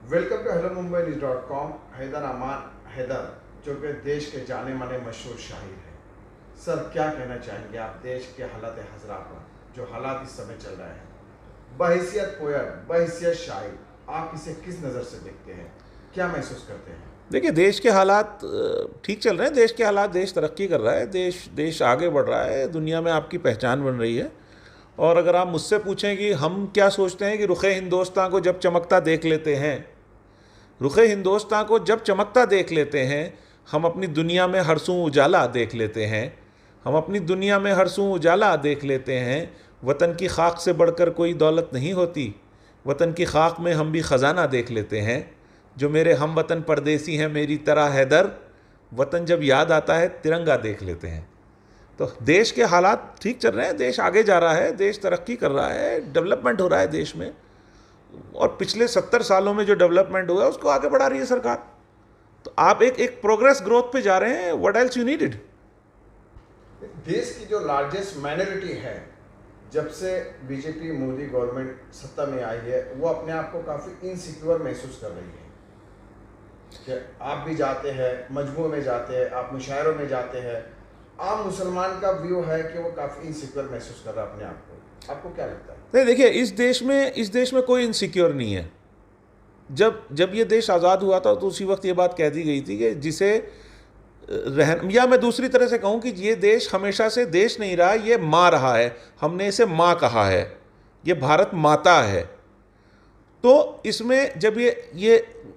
Welcome to hello Mumbai news dot com. Haider Aman Haider, जो कि देश के जाने माने मशहूर शायर हैं। सर, क्या कहना चाहेंगे आप देश के हालात हज़रा पर, जो हालात इस समय चल रहे हैं? बहैसियत पोएट, बहैसियत शायर, आप इसे किस नज़र से देखते हैं? क्या महसूस करते हैं? देखिए, देश के हालात ठीक चल रहे हैं। देश के हालात, देश तरक्की कर रहा है, देश आगे बढ़ रहा है, दुनिया में आपकी पहचान बन रही है। और अगर आप मुझसे पूछें कि हम क्या सोचते हैं कि रुखे हिंदोस्तान को जब चमकता देख लेते हैं, रुखे हिंदोस्तान को जब चमकता देख लेते हैं, हम अपनी दुनिया में हरसों उजाला देख लेते हैं। हम अपनी दुनिया में हरसों उजाला देख लेते हैं। वतन की खाक से बढ़कर कोई दौलत नहीं होती, वतन की खाक में हम भी ख़जाना देख लेते हैं। जो मेरे हम वतन परदेसी हैं मेरी तरह हैदर, वतन जब याद आता है तिरंगा देख लेते हैं। तो देश के हालात ठीक चल रहे हैं, देश आगे जा रहा है, देश तरक्की कर रहा है, डेवलपमेंट हो रहा है देश में। और पिछले 70 सालों में जो डेवलपमेंट हुआ है उसको आगे बढ़ा रही है सरकार। तो आप एक प्रोग्रेस ग्रोथ पे जा रहे हैं। What else you needed? देश की जो लार्जेस्ट माइनॉरिटी है, जब से बीजेपी मोदी गवर्नमेंट सत्ता में आई है, वो अपने आप को काफ़ी इनसिक्योर महसूस कर रही है। कि आप भी जाते हैं, मजमू में जाते हैं, आप मुशायरों में जाते हैं, आम मुसलमान का व्यू है कि वो काफ़ी इनसिक्योर महसूस कर रहा है अपने आप को। आपको क्या लगता है? नहीं, देखिए, इस देश में कोई इनसिक्योर नहीं है। जब जब ये देश आज़ाद हुआ था तो उसी वक्त ये बात कह दी गई थी कि जिसे या मैं दूसरी तरह से कहूँ कि ये देश हमेशा से देश नहीं रहा, ये माँ रहा है। हमने इसे माँ कहा है, ये भारत माता है। तो इसमें जब ये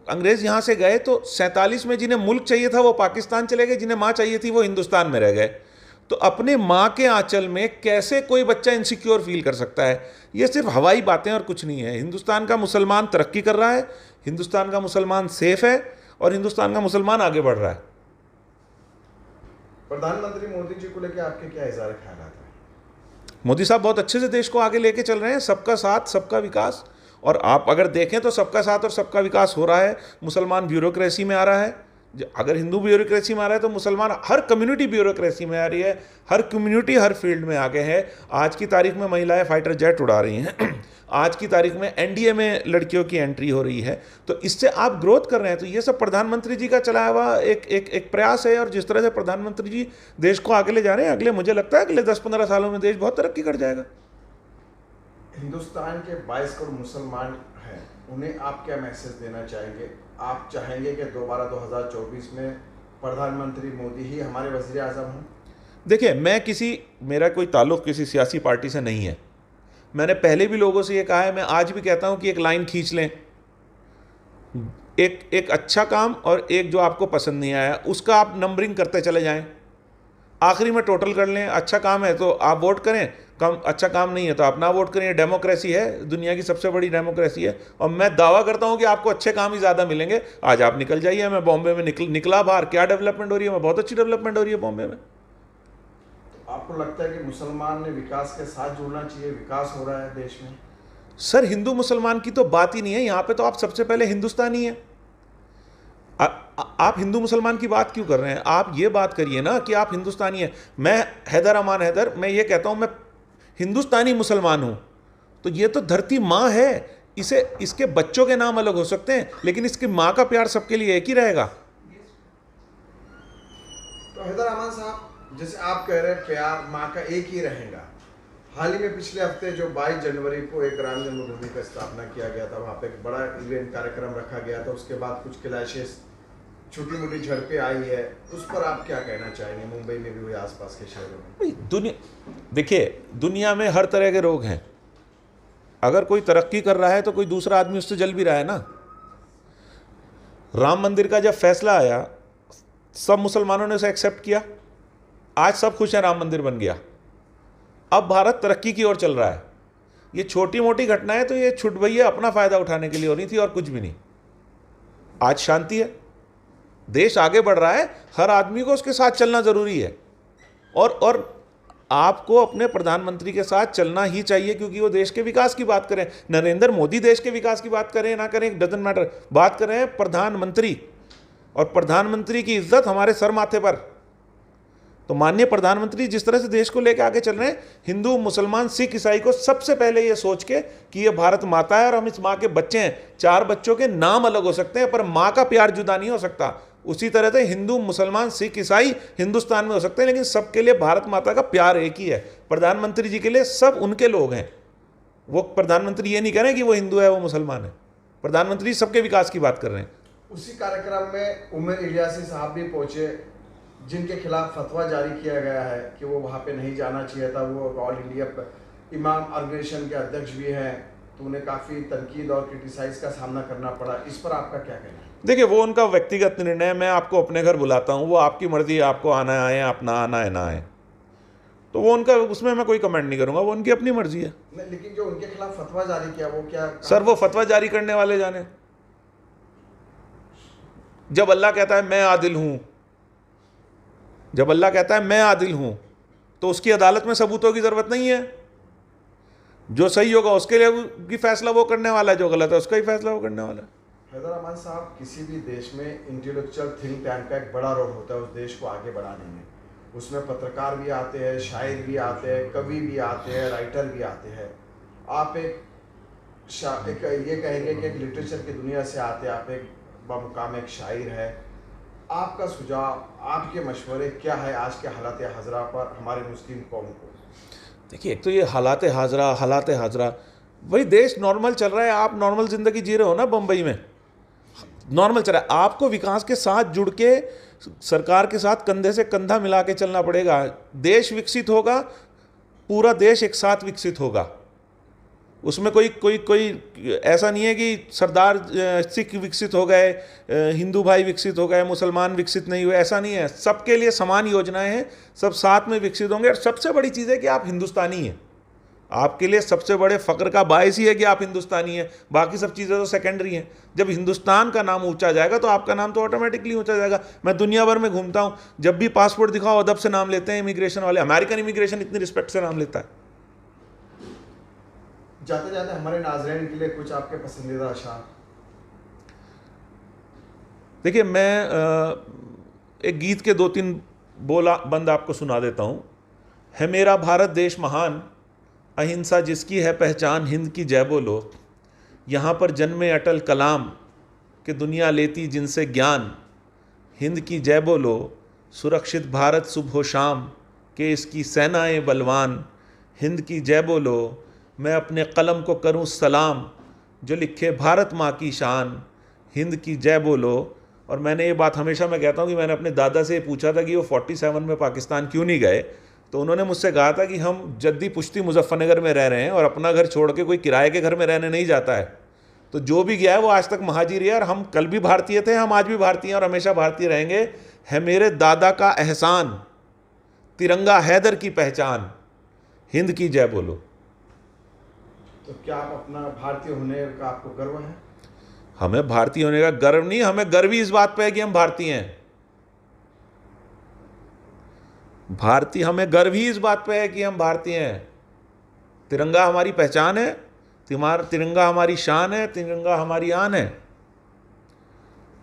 अंग्रेज़ यहाँ से गए तो 47 में जिन्हें मुल्क चाहिए था वो पाकिस्तान चले गए, जिन्हें माँ चाहिए थी वो हिंदुस्तान में रह गए। तो अपने माँ के आंचल में कैसे कोई बच्चा इनसिक्योर फील कर सकता है? ये सिर्फ हवाई बातें और कुछ नहीं है। हिंदुस्तान का मुसलमान तरक्की कर रहा है, हिंदुस्तान का मुसलमान सेफ है, और हिंदुस्तान का मुसलमान आगे बढ़ रहा है। प्रधानमंत्री मोदी जी को लेकर आपके क्या इज़हार ख्याल हैं? मोदी साहब बहुत अच्छे से देश को आगे लेके चल रहे हैं। सबका साथ, सबका विकास। और आप अगर देखें तो सबका साथ और सबका विकास हो रहा है। मुसलमान ब्यूरोक्रेसी में आ रहा है। अगर हिंदू ब्यूरोक्रेसी में आ रहा है तो मुसलमान हर कम्युनिटी ब्यूरोक्रेसी में आ रही है। हर कम्युनिटी हर फील्ड में आगे है। आज की तारीख में महिलाएं फाइटर जेट उड़ा रही हैं। आज की तारीख में एनडीए में लड़कियों की एंट्री हो रही है। तो इससे आप ग्रोथ कर रहे हैं। तो ये सब प्रधानमंत्री जी का चलाया हुआ एक प्रयास है। और जिस तरह से प्रधानमंत्री जी देश को आगे ले जा रहे हैं, अगले मुझे लगता है अगले 10-15 सालों में देश बहुत तरक्की कर जाएगा। हिंदुस्तान के 22 करोड़ मुसलमान हैं, उन्हें आप क्या मैसेज देना चाहेंगे? आप चाहेंगे कि दोबारा 2024 में प्रधानमंत्री मोदी ही हमारे वज़ीर आज़म हों? देखिए, मेरा कोई ताल्लुक़ किसी सियासी पार्टी से नहीं है। मैंने पहले भी लोगों से ये कहा है, मैं आज भी कहता हूँ कि एक लाइन खींच लें। एक अच्छा काम और एक जो आपको पसंद नहीं आया उसका आप नंबरिंग करते चले जाएं। आखिरी में टोटल कर लें। अच्छा काम है तो आप वोट करें, कम अच्छा काम नहीं है तो आप ना वोट करें। डेमोक्रेसी है, दुनिया की सबसे बड़ी डेमोक्रेसी है। और मैं दावा करता हूं कि आपको अच्छे काम ही ज़्यादा मिलेंगे। आज आप निकल जाइए। मैं बॉम्बे में निकला बाहर, क्या डेवलपमेंट हो रही है? मैं बहुत अच्छी डेवलपमेंट हो रही है बॉम्बे में। आपको लगता है कि मुसलमान ने विकास के साथ जुड़ना चाहिए? विकास हो रहा है देश में? सर, हिंदू मुसलमान की तो बात ही नहीं है यहाँ पे। तो आप सबसे पहले हिंदुस्तानी हैं। आप हिंदू मुसलमान की बात क्यों कर रहे हैं? आप ये बात करिए ना कि आप हिंदुस्तानी हैं। मैं हैदर अमान हैदर, मैं ये कहता हूँ मैं हिंदुस्तानी मुसलमान हूँ। तो ये तो धरती माँ है। इसके बच्चों के नाम अलग हो सकते हैं, लेकिन इसकी माँ का प्यार सबके लिए एक ही रहेगा। तो हैदर अमान साहब, जैसे आप कह रहे हैं प्यार माँ का एक ही रहेगा, हाल ही में पिछले हफ्ते जो 22 जनवरी को एक राम जन्मभूमि का स्थापना किया गया था, वहाँ पे एक बड़ा इवेंट कार्यक्रम रखा गया था। उसके बाद कुछ क्लैशेस, छोटी मोटी झड़पें आई है, उस पर आप क्या कहना चाहेंगे? मुंबई में भी हुई, आसपास के शहरों में। देखिए, दुनिया में हर तरह के रोग हैं। अगर कोई तरक्की कर रहा है तो कोई दूसरा आदमी उससे जल भी रहा है ना। राम मंदिर का जब फैसला आया, सब मुसलमानों ने उसे एक्सेप्ट किया। आज सब खुश हैं, राम मंदिर बन गया। अब भारत तरक्की की ओर चल रहा है। ये छोटी मोटी घटनाएं तो ये छुट भैया अपना फ़ायदा उठाने के लिए हो रही थी और कुछ भी नहीं। आज शांति है, देश आगे बढ़ रहा है। हर आदमी को उसके साथ चलना ज़रूरी है। और आपको अपने प्रधानमंत्री के साथ चलना ही चाहिए, क्योंकि वो देश के विकास की बात करें। नरेंद्र मोदी देश के विकास की बात करें ना करें, डजंट मैटर। बात कर रहे हैं प्रधानमंत्री, और प्रधानमंत्री की इज्जत हमारे सर माथे पर। तो माननीय प्रधानमंत्री जिस तरह से देश को लेकर आगे चल रहे हैं, हिंदू मुसलमान सिख ईसाई को सबसे पहले ये सोच के कि ये भारत माता है और हम इस माँ के बच्चे हैं, 4 बच्चों के नाम अलग हो सकते हैं पर माँ का प्यार जुदा नहीं हो सकता, उसी तरह से हिंदू मुसलमान सिख ईसाई हिंदुस्तान में हो सकते हैं, लेकिन सबके लिए भारत माता का प्यार एक ही है। प्रधानमंत्री जी के लिए सब उनके लोग हैं। वो प्रधानमंत्री ये नहीं कह रहे हैं कि वो हिंदू है वो मुसलमान है, प्रधानमंत्री सबके विकास की बात कर रहे हैं। उसी कार्यक्रम में उमर इलियासी साहब भी पहुंचे, जिनके खिलाफ फतवा जारी किया गया है कि वो वहाँ पे नहीं जाना चाहिए था। वो ऑल इंडिया इमाम ऑर्गेनाइजेशन के अध्यक्ष भी हैं, तो उन्हें काफ़ी तनकीद और क्रिटिसाइज का सामना करना पड़ा। इस पर आपका क्या कहना है? देखिए, वो उनका व्यक्तिगत निर्णय है। मैं आपको अपने घर बुलाता हूँ, वो आपकी मर्जी है, आपको आना आए, आप ना आना है ना आए, तो वो उनका, उसमें मैं कोई कमेंट नहीं करूँगा, वो उनकी अपनी मर्जी है। नहीं, लेकिन जो उनके खिलाफ फतवा जारी किया वो क्या? सर, वो फतवा जारी करने वाले जाने। जब अल्लाह कहता है मैं आदिल हूँ, जब अल्लाह कहता है मैं आदिल हूँ, तो उसकी अदालत में सबूतों की ज़रूरत नहीं है। जो सही होगा उसके लिए की फैसला वो करने वाला है, जो गलत है उसका ही फैसला वो करने वाला है। हैदर अमान साहब, किसी भी देश में इंटेलेक्चुअल थिंक टैंक का एक बड़ा रोल होता है उस देश को आगे बढ़ाने में। उसमें पत्रकार भी आते हैं, शायर भी आते हैं, कवि भी आते हैं, राइटर भी आते हैं। आप एक ये कहेंगे कि एक लिटरेचर की दुनिया से आते हैं, आप एक बामुकाम एक शायर है। आपका सुझाव, आपके मशवरे क्या है आज के हालात हाजरा पर हमारे मुस्लिम कौम को? देखिए, एक तो ये हालात हाजरा, वही देश नॉर्मल चल रहा है, आप नॉर्मल ज़िंदगी जी रहे हो ना, बम्बई में नॉर्मल चल रहा है। आपको विकास के साथ जुड़ के सरकार के साथ कंधे से कंधा मिला के चलना पड़ेगा। देश विकसित होगा, पूरा देश एक साथ विकसित होगा। उसमें कोई ऐसा नहीं है कि सरदार सिख विकसित हो गए, हिंदू भाई विकसित हो गए, मुसलमान विकसित नहीं हुए, ऐसा नहीं है। सबके लिए समान योजनाएं हैं, सब साथ में विकसित होंगे। और सबसे बड़ी चीज़ है कि आप हिंदुस्तानी हैं। आपके लिए सबसे बड़े फ़ख्र का बायस ही है कि आप हिंदुस्तानी हैं, बाकी सब चीज़ें तो सेकेंडरी हैं। जब हिंदुस्तान का नाम ऊंचा जाएगा तो आपका नाम तो ऑटोमेटिकली ऊंचा जाएगा। मैं दुनिया भर में घूमता हूँ, जब भी पासपोर्ट दिखाओ अदब से नाम लेते हैं इमिग्रेशन वाले। अमेरिकन इमिग्रेशन इतनी रिस्पेक्ट से नाम लेता है। जाते जाते हमारे नाज़रीन के लिए कुछ आपके पसंदीदा अशार? देखिए, मैं एक गीत के 2-3 बोला बंद आपको सुना देता हूँ। है मेरा भारत देश महान, अहिंसा जिसकी है पहचान, हिंद की जय बोलो। यहाँ पर जन्मे अटल कलाम, कि दुनिया लेती जिनसे ज्ञान। हिंद की जय बोलो, सुरक्षित भारत सुबह शाम, के इसकी सेनाएं बलवान। हिंद की जय बोलो, मैं अपने कलम को करूं सलाम, जो लिखे भारत माँ की शान। हिंद की जय बोलो। और मैंने ये बात हमेशा मैं कहता हूँ कि मैंने अपने दादा से पूछा था कि वो 47 में पाकिस्तान क्यों नहीं गए, तो उन्होंने मुझसे कहा था कि हम जद्दी पुश्ती मुजफ्फरनगर में रह रहे हैं और अपना घर छोड़ के कोई किराए के घर में रहने नहीं जाता है। तो जो भी गया है वो आज तक महाजिर है, और हम कल भी भारतीय थे, हम आज भी भारतीय हैं और हमेशा भारतीय रहेंगे। है मेरे दादा का एहसान, तिरंगा हैदर की पहचान। हिंद की जय बोलो। तो क्या आप अपना भारतीय होने का आपको गर्व है? हमें भारतीय होने का गर्व नहीं, हमें गर्व ही इस बात पे है कि हम भारतीय हैं। हमें गर्व ही इस बात पे है कि हम भारतीय हैं। तिरंगा हमारी पहचान है, तिरंगा हमारी शान है, तिरंगा हमारी आन है।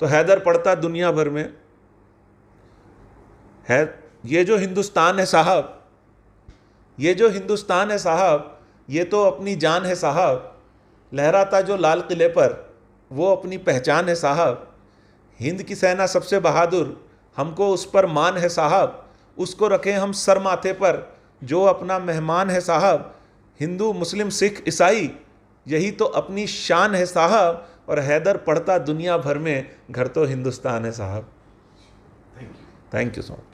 तो हैदर पढ़ता दुनिया भर में है। ये जो हिंदुस्तान है साहब, ये जो हिंदुस्तान है साहब, ये तो अपनी जान है साहब। लहराता जो लाल किले पर, वो अपनी पहचान है साहब। हिंद की सेना सबसे बहादुर, हमको उस पर मान है साहब। उसको रखें हम सर माथे पर, जो अपना मेहमान है साहब। हिंदू मुस्लिम सिख ईसाई, यही तो अपनी शान है साहब। और हैदर पढ़ता दुनिया भर में, घर तो हिंदुस्तान है साहब। Thank you. Thank you so much.